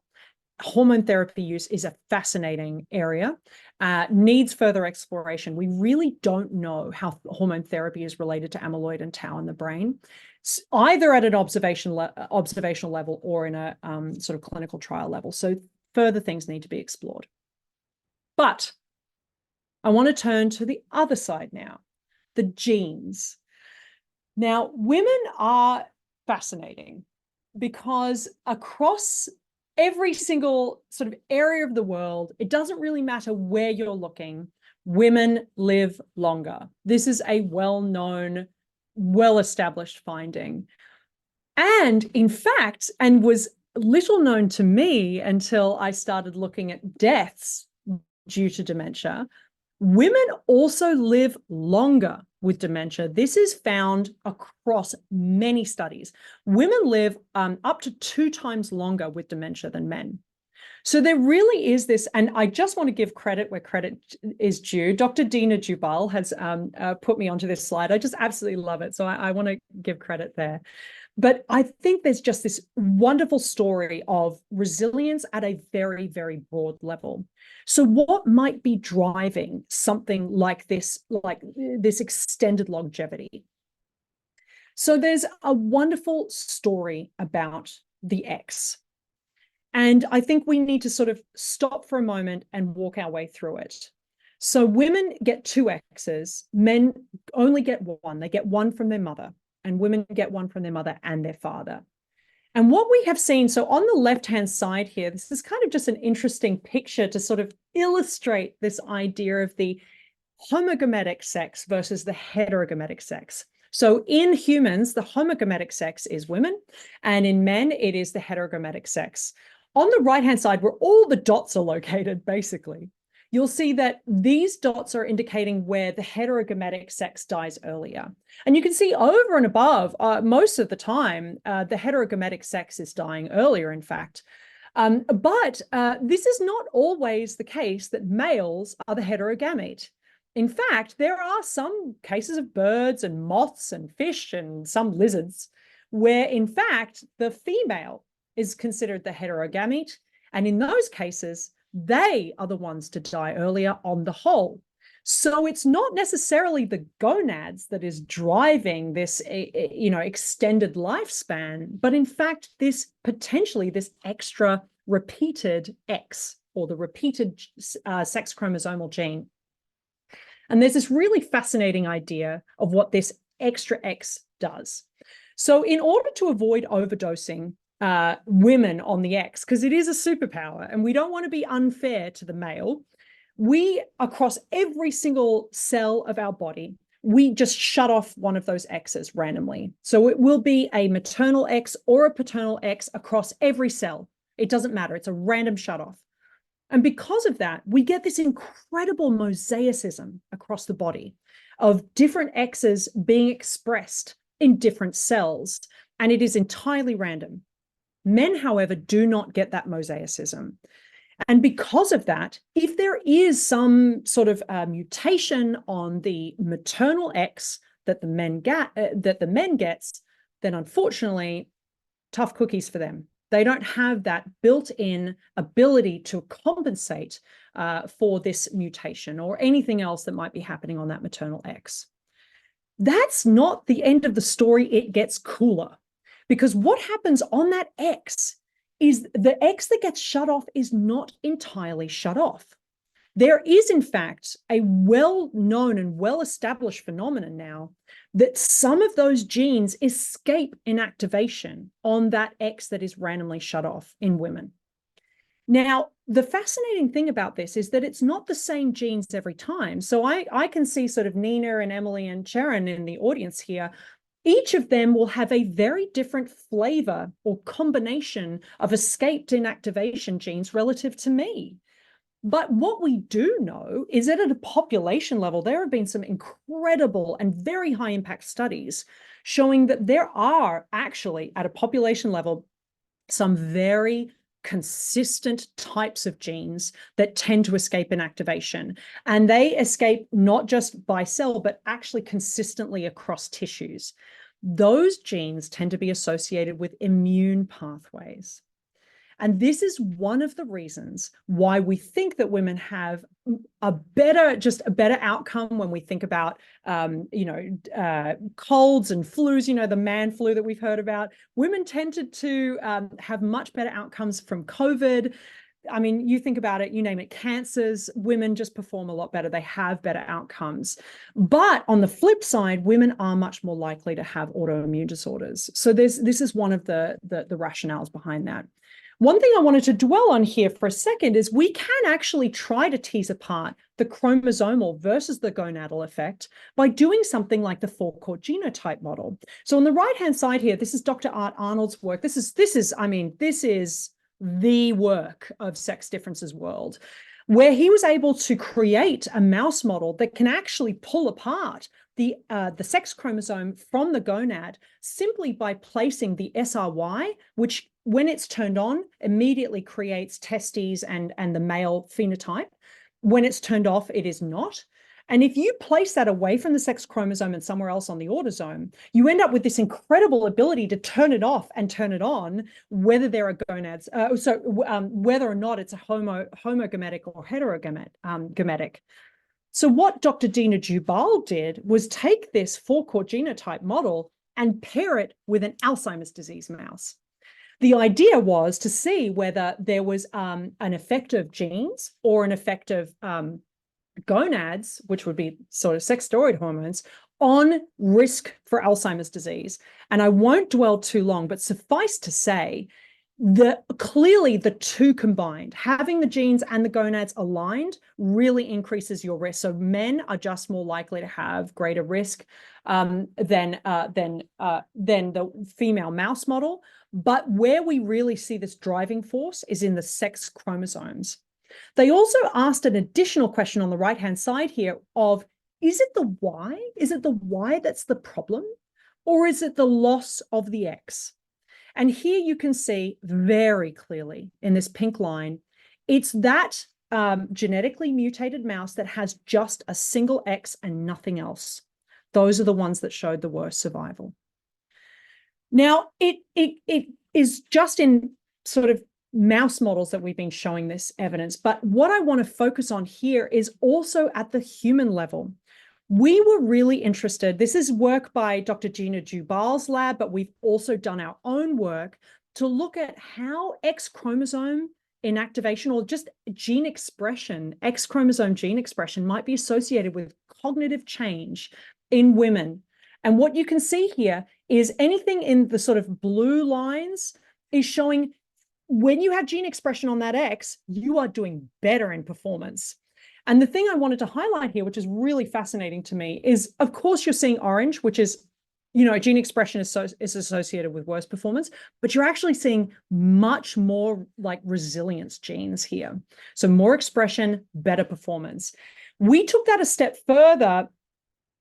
Hormone therapy use is a fascinating area, needs further exploration. We really don't know how hormone therapy is related to amyloid and tau in the brain, either at an observational level or in a sort of clinical trial level. So further things need to be explored. But I want to turn to the other side now, the genes. Now, women are fascinating because across every single sort of area of the world, it doesn't really matter where you're looking, women live longer. This is a well-known, well-established finding. And in fact, and was little known to me until I started looking at deaths due to dementia, women also live longer with dementia. This is found across many studies. Women live up to 2 times longer with dementia than men. So there really is this, and I just want to give credit where credit is due. Dr. Dina Jubal has put me onto this slide. I just absolutely love it. So I want to give credit there. But I think there's just this wonderful story of resilience at a very, very broad level. So what might be driving something like this extended longevity? So there's a wonderful story about the X. And I think we need to sort of stop for a moment and walk our way through it. So women get 2 X's, men only get 1. They get 1 from their mother, and women get 1 from their mother and their father. And what we have seen, so on the left-hand side here, this is kind of just an interesting picture to sort of illustrate this idea of the homogametic sex versus the heterogametic sex. So in humans, the homogametic sex is women, and in men, it is the heterogametic sex. On the right-hand side, where all the dots are located, basically, you'll see that these dots are indicating where the heterogametic sex dies earlier. And you can see over and above, most of the time, the heterogametic sex is dying earlier, in fact. But this is not always the case that males are the heterogamete. In fact, there are some cases of birds and moths and fish and some lizards where, in fact, the female is considered the heterogamete. And in those cases, they are the ones to die earlier on the whole. So it's not necessarily the gonads that is driving this, extended lifespan, but in fact, this extra repeated X, or the repeated sex chromosomal gene. And there's this really fascinating idea of what this extra X does. So in order to avoid overdosing women on the X, because it is a superpower and we don't want to be unfair to the male, we, across every single cell of our body, we just shut off one of those X's randomly. So it will be a maternal X or a paternal X across every cell. It doesn't matter. It's a random shut off. And because of that, we get this incredible mosaicism across the body of different X's being expressed in different cells. And it is entirely random. Men, however, do not get that mosaicism. And because of that, if there is some sort of mutation on the maternal X that the men gets, then unfortunately, tough cookies for them. They don't have that built-in ability to compensate for this mutation or anything else that might be happening on that maternal X. That's not the end of the story. It gets cooler, because what happens on that X is the X that gets shut off is not entirely shut off. There is, in fact, a well-known and well-established phenomenon now that some of those genes escape inactivation on that X that is randomly shut off in women. Now, the fascinating thing about this is that it's not the same genes every time. So I can see sort of Nina and Emily and Sharon in the audience here. Each of them will have a very different flavor or combination of escaped inactivation genes relative to me. But what we do know is that at a population level, there have been some incredible and very high impact studies showing that there are actually, at a population level, some very consistent types of genes that tend to escape inactivation. And they escape not just by cell, but actually consistently across tissues. Those genes tend to be associated with immune pathways. And this is one of the reasons why we think that women have a better outcome when we think about, colds and flus, the man flu that we've heard about. Women tended to have much better outcomes from COVID. I mean, you think about it, you name it, cancers, women just perform a lot better. They have better outcomes. But on the flip side, women are much more likely to have autoimmune disorders. So this is one of the rationales behind that. One thing I wanted to dwell on here for a second is we can actually try to tease apart the chromosomal versus the gonadal effect by doing something like the four-core genotype model. So on the right-hand side here, this is Dr. Art Arnold's work. This is the work of Sex Differences World, where he was able to create a mouse model that can actually pull apart the sex chromosome from the gonad simply by placing the SRY, which when it's turned on, immediately creates testes and the male phenotype. When it's turned off, it is not. And if you place that away from the sex chromosome and somewhere else on the autosome, you end up with this incredible ability to turn it off and turn it on, whether there are gonads, whether or not it's a homogametic or heterogametic. So what Dr. Dina Jubal did was take this four-core genotype model and pair it with an Alzheimer's disease mouse. The idea was to see whether there was an effect of genes or an effect of gonads, which would be sort of sex steroid hormones, on risk for Alzheimer's disease. And I won't dwell too long, but suffice to say that clearly the two combined, having the genes and the gonads aligned, really increases your risk. So men are just more likely to have greater risk than the female mouse model. But where we really see this driving force is in the sex chromosomes. They also asked an additional question on the right-hand side here of, is it the Y? Is it the Y that's the problem? Or is it the loss of the X? And here you can see very clearly in this pink line, it's that genetically mutated mouse that has just a single X and nothing else. Those are the ones that showed the worst survival. Now, it is just in sort of mouse models that we've been showing this evidence. But what I want to focus on here is also at the human level. We were really interested. This is work by Dr. Dina Jubal's lab, but we've also done our own work to look at how X chromosome inactivation or just gene expression, X chromosome gene expression might be associated with cognitive change in women. And what you can see here is anything in the sort of blue lines is showing when you have gene expression on that X, you are doing better in performance. And the thing I wanted to highlight here, which is really fascinating to me, is of course you're seeing orange, which is, gene expression is associated with worse performance, but you're actually seeing much more like resilience genes here. So more expression, better performance. We took that a step further,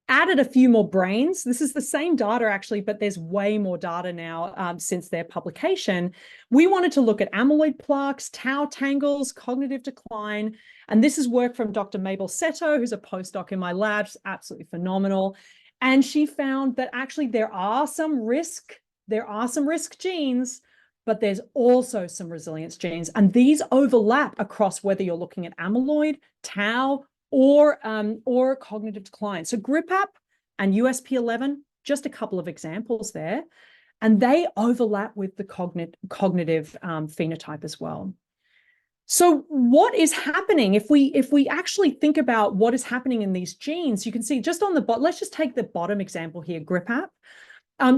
added a few more brains. This is the same data actually, but there's way more data now since their publication. We wanted to look at amyloid plaques, tau tangles, cognitive decline. And this is work from Dr. Mabel Seto, who's a postdoc in my lab. She's absolutely phenomenal. And she found that actually there are some risk genes, but there's also some resilience genes. And these overlap across whether you're looking at amyloid, tau, or cognitive decline. So GRIPAP and USP11, just a couple of examples there, and they overlap with the cognitive phenotype as well. So what is happening if we actually think about what is happening in these genes? You can see just on the bottom, let's just take the bottom example here, GRIPAP.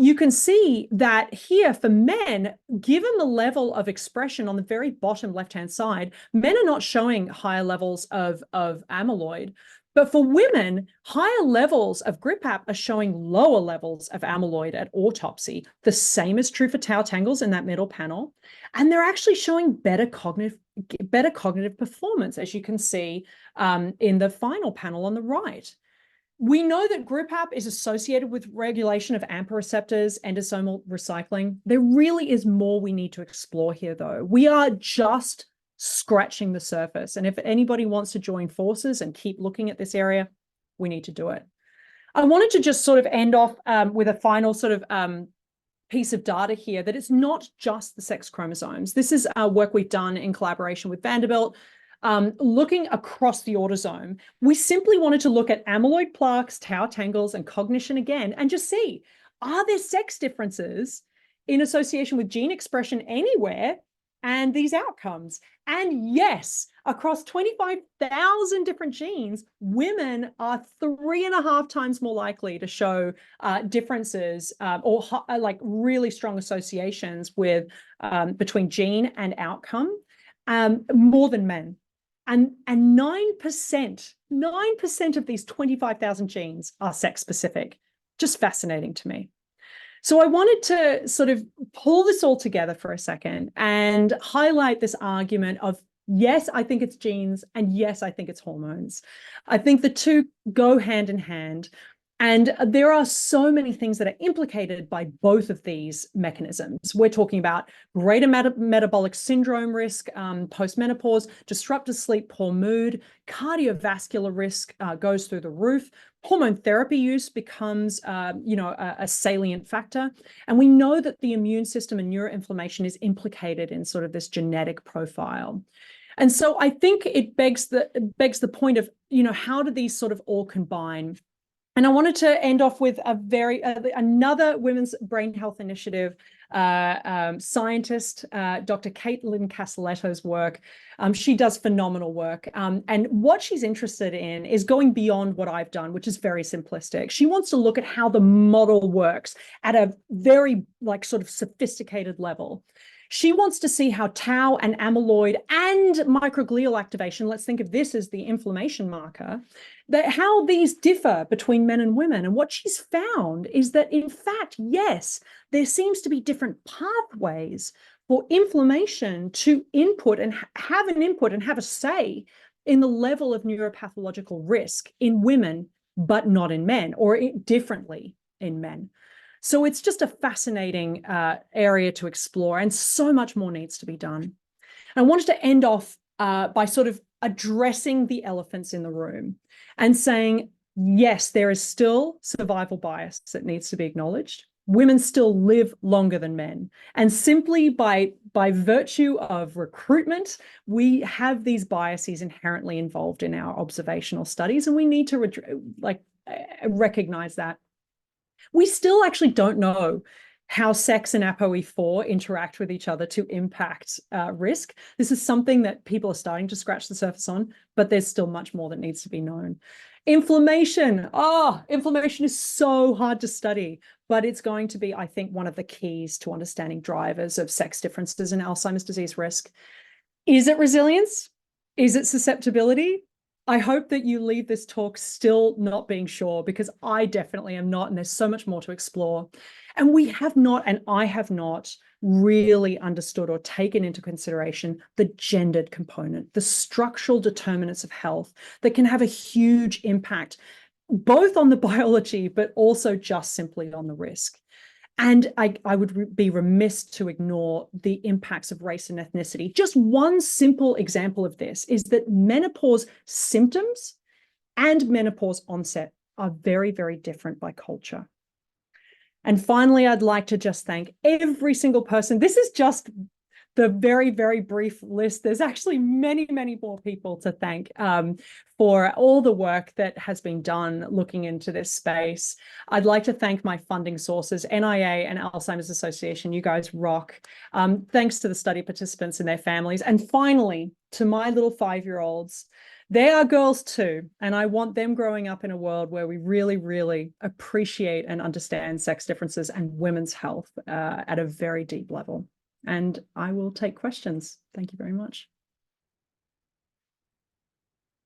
You can see that here for men, given the level of expression on the very bottom left-hand side, men are not showing higher levels of amyloid. But for women, higher levels of GRIPAP are showing lower levels of amyloid at autopsy. The same is true for tau tangles in that middle panel. And they're actually showing better cognitive performance, as you can see in the final panel on the right. We know that GRIPAP is associated with regulation of AMPA receptors, endosomal recycling. There really is more we need to explore here, though. We are just scratching the surface. And if anybody wants to join forces and keep looking at this area, we need to do it. I wanted to just sort of end off with a final sort of piece of data here, that it's not just the sex chromosomes. This is work we've done in collaboration with Vanderbilt, looking across the autosome. We simply wanted to look at amyloid plaques, tau tangles, and cognition again, and just see, are there sex differences in association with gene expression anywhere and these outcomes? And yes, across 25,000 different genes, women are 3.5 times more likely to show differences or like really strong associations with between gene and outcome, more than men. And 9% of these 25,000 genes are sex specific. Just fascinating to me. So I wanted to sort of pull this all together for a second and highlight this argument of, yes, I think it's genes, and yes, I think it's hormones. I think the two go hand in hand. And there are so many things that are implicated by both of these mechanisms. We're talking about greater metabolic syndrome risk, post-menopause, disrupted sleep, poor mood, cardiovascular risk goes through the roof. Hormone therapy use becomes, a salient factor. And we know that the immune system and neuroinflammation is implicated in sort of this genetic profile. And so I think it begs the point of, how do these sort of all combine? And I wanted to end off with another Women's Brain Health Initiative scientist, Dr. Caitlin Castelletto's work. She does phenomenal work. And what she's interested in is going beyond what I've done, which is very simplistic. She wants to look at how the model works at a very sort of sophisticated level. She wants to see how tau and amyloid and microglial activation, let's think of this as the inflammation marker, that how these differ between men and women. And what she's found is that, in fact, yes, there seems to be different pathways for inflammation to input and have a say in the level of neuropathological risk in women, but not in men, or differently in men. So it's just a fascinating area to explore, and so much more needs to be done. And I wanted to end off by sort of addressing the elephants in the room and saying, yes, there is still survival bias that needs to be acknowledged. Women still live longer than men. And simply by virtue of recruitment, we have these biases inherently involved in our observational studies, and we need to recognize that. We still actually don't know how sex and ApoE4 interact with each other to impact risk. This is something that people are starting to scratch the surface on, but there's still much more that needs to be known. Inflammation. Inflammation is so hard to study, but it's going to be, I think, one of the keys to understanding drivers of sex differences in Alzheimer's disease risk. Is it resilience? Is it susceptibility? I hope that you leave this talk still not being sure, because I definitely am not, and there's so much more to explore. And we have not, and I have not really understood or taken into consideration the gendered component, the structural determinants of health that can have a huge impact, both on the biology, but also just simply on the risk. And I would be remiss to ignore the impacts of race and ethnicity. Just one simple example of this is that menopause symptoms and menopause onset are very, very different by culture. And finally, I'd like to just thank every single person. This is just the very, very brief list. There's actually many, many more people to thank for all the work that has been done looking into this space. I'd like to thank my funding sources, NIA and Alzheimer's Association. You guys rock. Thanks to the study participants and their families. And finally, to my little 5-year-olds, they are girls too, and I want them growing up in a world where we really, really appreciate and understand sex differences and women's health at a very deep level. And I will take questions. Thank you very much.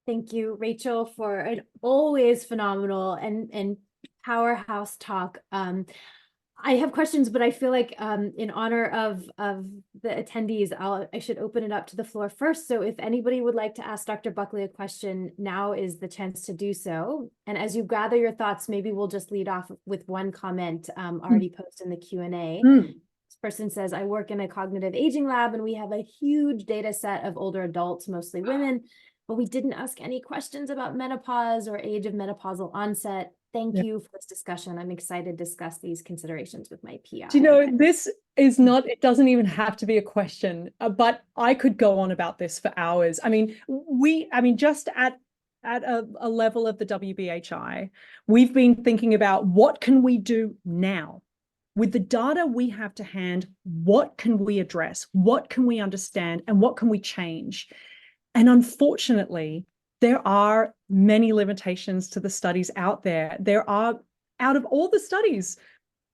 Thank you, Rachel, for an always phenomenal and powerhouse talk. I have questions, but I feel like in honor of the attendees, I should open it up to the floor first. So if anybody would like to ask Dr. Buckley a question, now is the chance to do so. And as you gather your thoughts, maybe we'll just lead off with one comment already posted in the Q&A. This person says, I work in a cognitive aging lab and we have a huge data set of older adults, mostly women, but we didn't ask any questions about menopause or age of menopausal onset. Thank you for this discussion. I'm excited to discuss these considerations with my PI. Do you know, this is not, it doesn't even have to be a question, but I could go on about this for hours. I mean, just at a level of the WBHI, we've been thinking about what can we do now? With the data we have to hand, what can we address? What can we understand? And what can we change? And unfortunately, there are many limitations to the studies out there. There are, out of all the studies,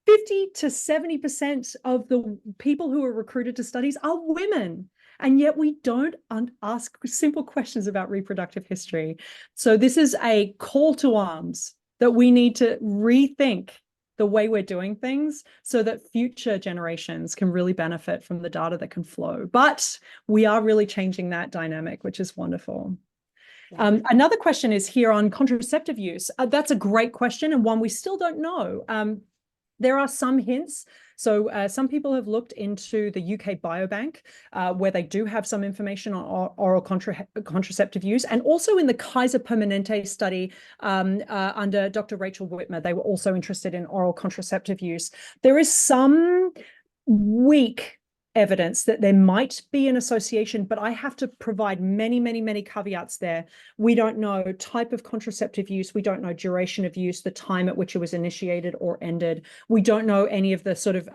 50 to 70% of the people who are recruited to studies are women. And yet we don't ask simple questions about reproductive history. So this is a call to arms that we need to rethink the way we're doing things so that future generations can really benefit from the data that can flow. But we are really changing that dynamic, which is wonderful. Another question is here on contraceptive use. That's a great question and one we still don't know. There are some hints. So some people have looked into the UK Biobank, where they do have some information on oral contraceptive use, and also in the Kaiser Permanente study under Dr. Rachel Whitmer, they were also interested in oral contraceptive use. There is some weak evidence that there might be an association, but I have to provide many, many, many caveats there. We don't know type of contraceptive use. We don't know duration of use, the time at which it was initiated or ended. We don't know any of the sort of,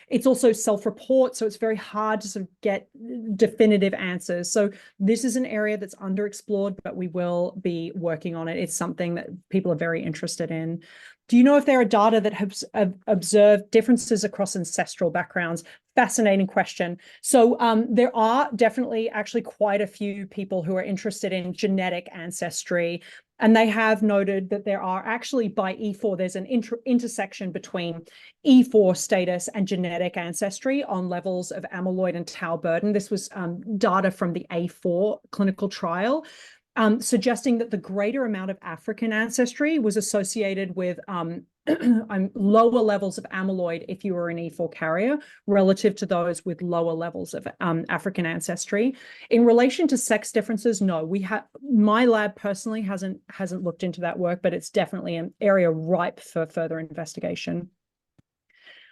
it's also self-report, so it's very hard to sort of get definitive answers. So this is an area that's underexplored, but we will be working on it. It's something that people are very interested in. Do you know if there are data that have observed differences across ancestral backgrounds? Fascinating question. So there are definitely actually quite a few people who are interested in genetic ancestry, and they have noted that there are actually by E4, there's an intersection between E4 status and genetic ancestry on levels of amyloid and tau burden. This was data from the A4 clinical trial. Suggesting that the greater amount of African ancestry was associated with lower levels of amyloid if you were an E4 carrier relative to those with lower levels of African ancestry. In relation to sex differences, no, my lab personally hasn't looked into that work, but it's definitely an area ripe for further investigation.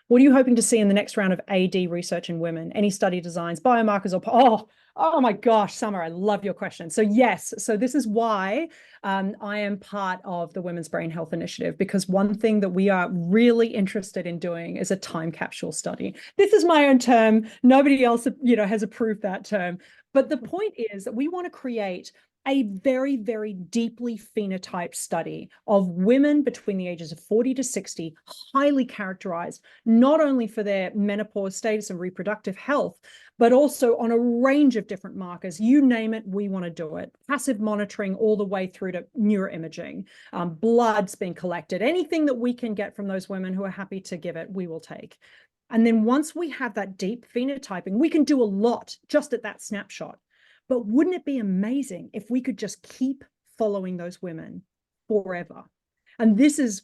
What are you hoping to see in the next round of AD research in women? Any study designs, biomarkers, or oh my gosh, Summer, I love your question. So yes, so this is why I am part of the Women's Brain Health Initiative, because one thing that we are really interested in doing is a time capsule study. This is my own term. Nobody else, has approved that term. But the point is that we want to create a very, very deeply phenotyped study of women between the ages of 40 to 60, highly characterized, not only for their menopause status and reproductive health, but also on a range of different markers. You name it, we want to do it. Passive monitoring all the way through to neuroimaging, blood's being collected. Anything that we can get from those women who are happy to give it, we will take. And then once we have that deep phenotyping, we can do a lot just at that snapshot. But wouldn't it be amazing if we could just keep following those women forever? And this is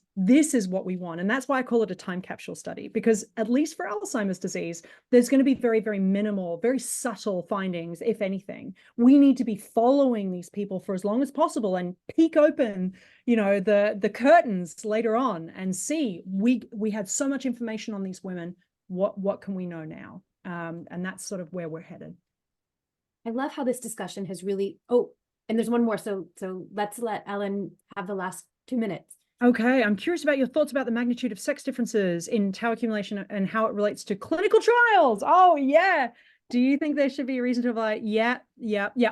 what we want. And that's why I call it a time capsule study, because at least for Alzheimer's disease, there's going to be very, very minimal, very subtle findings, if anything. We need to be following these people for as long as possible and peek open, the curtains later on and see, we had so much information on these women. What can we know now? And that's sort of where we're headed. I love how this discussion has really, oh, and there's one more. So let's let Ellen have the last 2 minutes. Okay, I'm curious about your thoughts about the magnitude of sex differences in tau accumulation and how it relates to clinical trials. Oh, yeah. Do you think there should be a reason to like, yeah.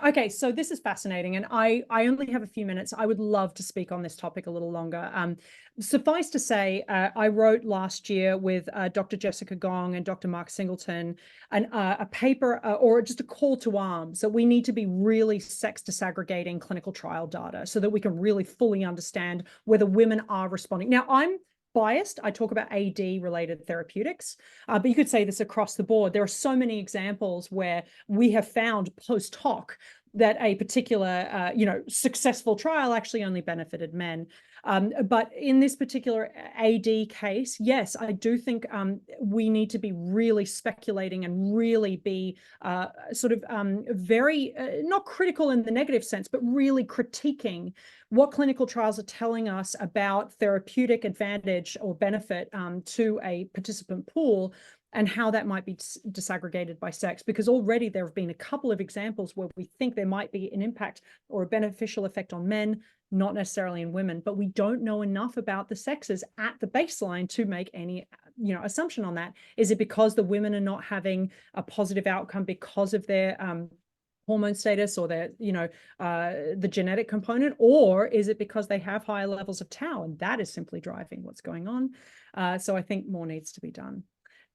Okay, so this is fascinating. And I only have a few minutes. I would love to speak on this topic a little longer. Suffice to say, I wrote last year with Dr. Jessica Gong and Dr. Mark Singleton a paper or just a call to arms that we need to be really sex disaggregating clinical trial data so that we can really fully understand whether women are responding. Now, I'm biased. I talk about AD related therapeutics, but you could say this across the board. There are so many examples where we have found post hoc that a particular, successful trial actually only benefited men. But in this particular AD case, yes, I do think we need to be really speculating and really be very, not critical in the negative sense, but really critiquing what clinical trials are telling us about therapeutic advantage or benefit to a participant pool and how that might be disaggregated by sex, because already there have been a couple of examples where we think there might be an impact or a beneficial effect on men, not necessarily in women, but we don't know enough about the sexes at the baseline to make any assumption on that. Is it because the women are not having a positive outcome because of their hormone status or their, the genetic component, or is it because they have higher levels of tau and that is simply driving what's going on? So I think more needs to be done.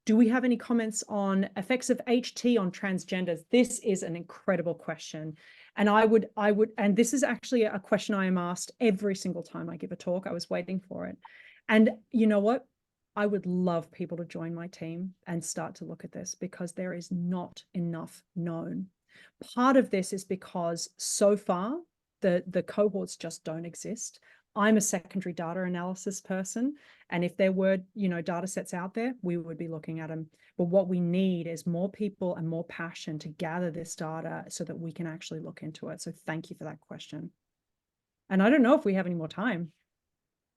Do we have any comments on effects of HT on transgenders? This is an incredible question. And I would, and this is actually a question I am asked every single time I give a talk. I was waiting for it. And you know what? I would love people to join my team and start to look at this because there is not enough known. Part of this is because so far the cohorts just don't exist. I'm a secondary data analysis person. And if there were, data sets out there, we would be looking at them. But what we need is more people and more passion to gather this data so that we can actually look into it. So thank you for that question. And I don't know if we have any more time.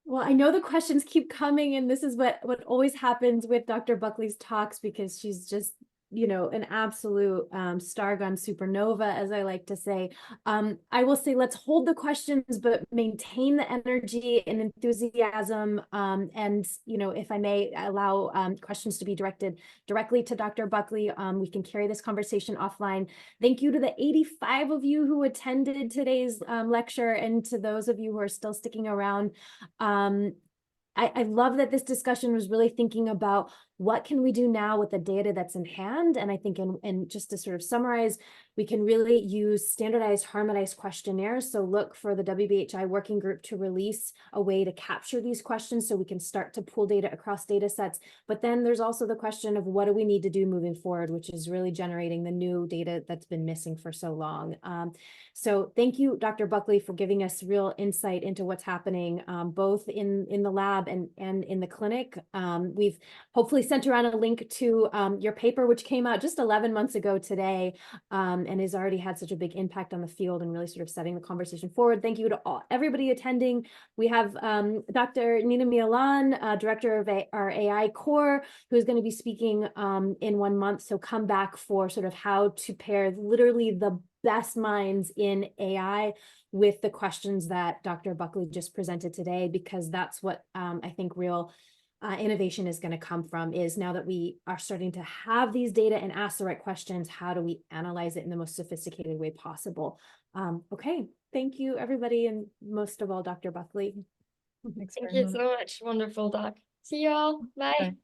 Well, I know the questions keep coming, and this is what always happens with Dr. Buckley's talks, because she's just an absolute stargun supernova, as I like to say. I will say, let's hold the questions, but maintain the energy and enthusiasm. And, if I may allow questions to be directed directly to Dr. Buckley, we can carry this conversation offline. Thank you to the 85 of you who attended today's lecture, and to those of you who are still sticking around. I love that this discussion was really thinking about what can we do now with the data that's in hand. And I think and just to sort of summarize, we can really use standardized, harmonized questionnaires. So look for the WBHI working group to release a way to capture these questions so we can start to pull data across data sets. But then there's also the question of what do we need to do moving forward, which is really generating the new data that's been missing for so long. So thank you, Dr. Buckley, for giving us real insight into what's happening both in the lab and in the clinic. We've hopefully sent around a link to your paper, which came out just 11 months ago today, and has already had such a big impact on the field and really sort of setting the conversation forward. Thank you to everybody attending. We have Dr. Nina Milan, director of our AI core, who's going to be speaking in 1 month. So come back for sort of how to pair literally the best minds in AI with the questions that Dr. Buckley just presented today, because that's what I think real innovation is going to come from, is now that we are starting to have these data and ask the right questions, how do we analyze it in the most sophisticated way possible? Okay, Thank you, everybody, and most of all, Dr. Buckley. Thanks Thank very you much. so much. Wonderful talk. See you all. Bye. Bye.